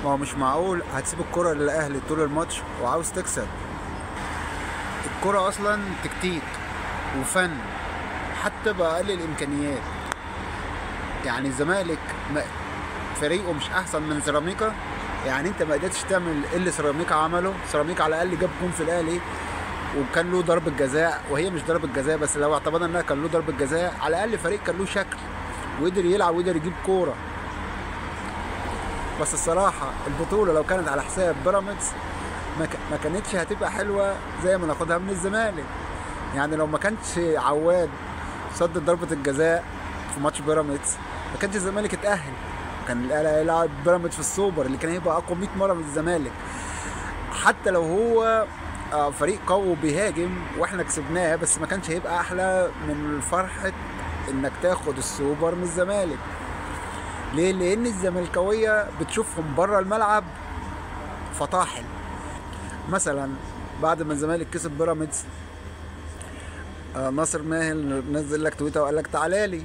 ما هو مش معقول هتسيب الكرة للأهلي طول الماتش وعاوز تكسب. الكرة أصلا تكتيك وفن حتى بأقل الإمكانيات. يعني الزمالك فريقه مش أحسن من سيراميكا. يعني أنت ما قدرتش تعمل اللي سيراميكا عمله. سيراميكا على الأقل جاب جون في الأهلي وكان له ضربة جزاء، وهي مش ضربة جزاء بس لو اعتبرنا انها كان له ضربة جزاء، على الأقل فريق كان له شكل وقدر يلعب وقدر يجيب كورة. بس الصراحة البطولة لو كانت على حساب بيراميدز ما كانتش هتبقى حلوة زي ما ناخدها من الزمالك. يعني لو ما كانش عواد صد ضربة الجزاء في ماتش بيراميدز ما كانش الزمالك اتأهل. كان الأهلي هيلعب بيراميدز في السوبر اللي كان هيبقى أقوى 100 مرة من الزمالك. حتى لو هو فريق قوي وبيهاجم واحنا كسبناه، بس ما كانش هيبقى أحلى من فرحة إنك تاخد السوبر من الزمالك. ليه؟ لأن الزملكاوية بتشوفهم بره الملعب فطاحل. مثلا بعد ما الزمالك كسب بيراميدز، ناصر ماهر نزل لك تويتر وقال لك تعالى لي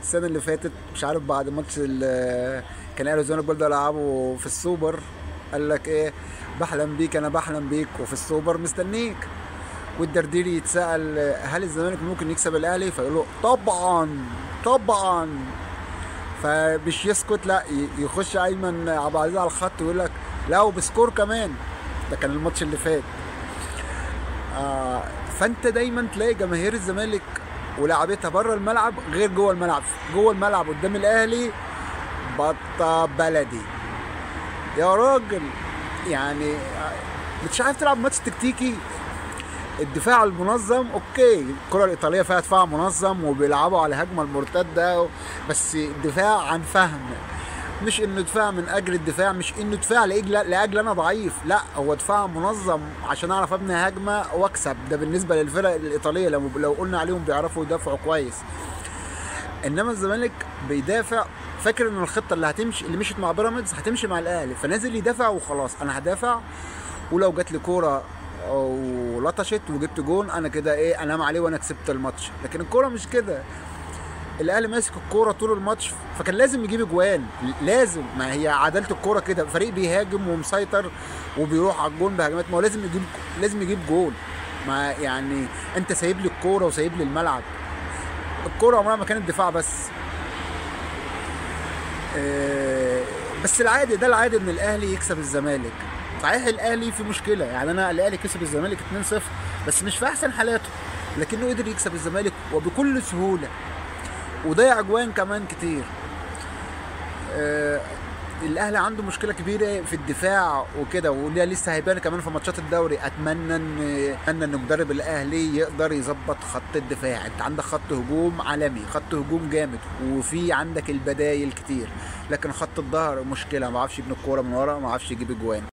السنة اللي فاتت، مش عارف بعد ماتش كان اهلي والزمالك برضه لعبوا في السوبر، قال لك ايه؟ بحلم بيك، انا بحلم بيك وفي السوبر مستنيك. والدرديري يتسأل هل الزمالك ممكن يكسب الاهلي؟ فيقول له طبعا طبعا. فمش يسكت، لا يخش ايمن عبد العزيز على الخط ويقول لك لا وبسكور كمان. ده كان الماتش اللي فات. فانت دايما تلاقي جماهير الزمالك ولاعبتها بره الملعب غير جوه الملعب. جوه الملعب قدام الاهلي بطه بلدي يا راجل. يعني مش عارف تلعب ماتش تكتيكي. الدفاع المنظم اوكي، الكره الايطاليه فيها دفاع منظم وبيلعبوا على هجمه المرتده، بس دفاع عن فهم، مش انه دفاع من اجل الدفاع، مش انه دفاع لاجل انا ضعيف، لا هو دفاع منظم عشان اعرف ابني هجمه واكسب. ده بالنسبه للفرق الايطاليه لو قلنا عليهم بيعرفوا يدافعوا كويس. انما الزمالك بيدافع فاكر ان الخطه اللي هتمشي اللي مشيت مع بيراميدز هتمشي مع الاهلي، فنازل يدافع وخلاص. انا هدافع ولو جات لي كوره ولطشت وجبت جون انا كده ايه، انام عليه وانا كسبت الماتش. لكن الكوره مش كده. الاهلي ماسك الكوره طول الماتش، فكان لازم يجيب اجوان، لازم. ما هي عداله الكوره كده، فريق بيهاجم ومسيطر وبيروح على الجون بهجمات، ما هو لازم يجيب جول. ما يعني انت سايب لي الكوره وسايب لي الملعب. الكوره عمرها ما كانت دفاع بس. بس ده العادي ان الاهلي يكسب الزمالك. صحيح الاهلي في مشكله، يعني الاهلي كسب الزمالك 2-0 بس مش في احسن حالاته، لكنه قدر يكسب الزمالك وبكل سهوله وضيع اجوان كمان كتير. الاهلي عنده مشكله كبيره في الدفاع وكده، وده لسه هيبان كمان في ماتشات الدوري. اتمنى ان مدرب الاهلي يقدر يظبط خط الدفاع. انت عندك خط هجوم عالمي، خط هجوم جامد، وفي عندك البدايل كتير، لكن خط الظهر مشكله، ما عرفش يبني الكوره من ورا، ما عرفش يجيب اجوان.